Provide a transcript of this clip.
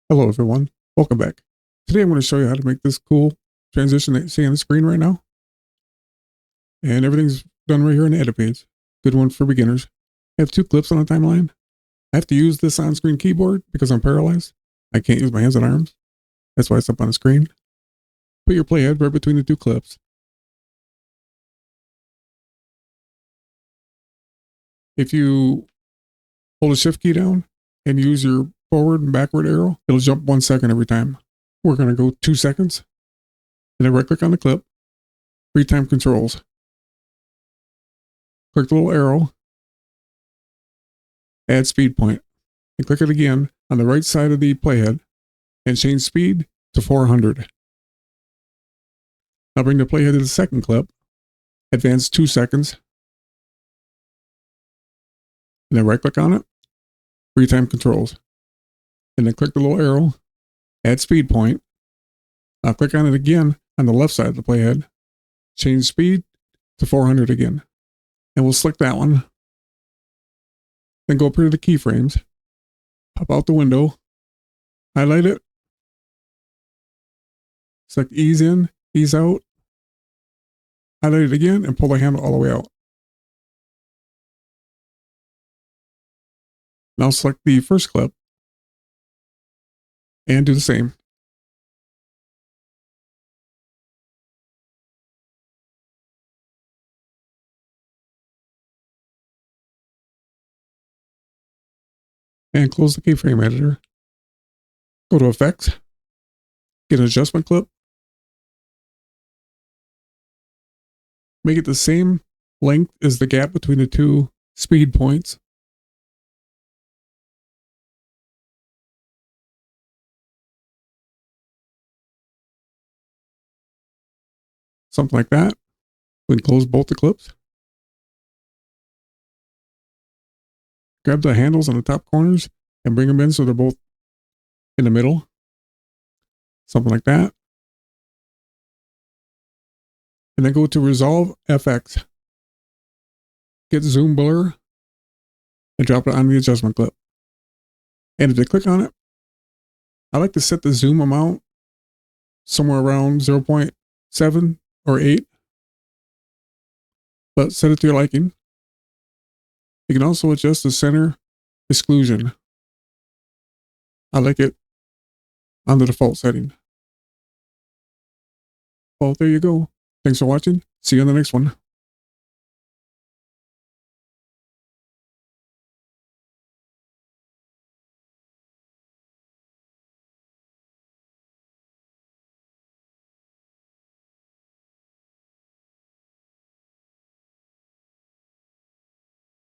Hello everyone, welcome back. Today I'm going to show you how to make this cool transition that you see on the screen right now. And everything's done right here in the edit page. Good one for beginners. I have two clips on the timeline. I have to use this on-screen keyboard because I'm paralyzed. I can't use my hands and arms. That's why it's up on the screen. Put your playhead right between the two clips. If you hold the shift key down and use your forward and backward arrow, it'll jump 1 second every time. We're going to go 2 seconds. And then right click on the clip. Time controls. Click the little arrow. Add speed point. And click it again on the right side of the playhead and change speed to 400. Now bring the playhead to the second clip. Advance 2 seconds. And then right click on it. Time controls. And then click the little arrow. Add speed point. Now click on it again on the left side of the playhead. Change speed to 400 again. And we'll select that one. Then go up here to the keyframes. Pop out the window. Highlight it. Select ease in, ease out. Highlight it again and pull the handle all the way out. Now select the first clip. And do the same. And close the keyframe editor. Go to Effects. Get an adjustment clip. Make it the same length as the gap between the two speed points. Something like that. We can close both the clips. Grab the handles on the top corners and bring them in so they're both in the middle. Something like that. And then go to Resolve FX. Get Zoom Blur and drop it on the adjustment clip. And if you click on it, I like to set the zoom amount somewhere around 0.7 or 8. But set it to your liking. You can also adjust the center exclusion. I like it on the default setting. Well, there you go. Thanks for watching. See you on the next one.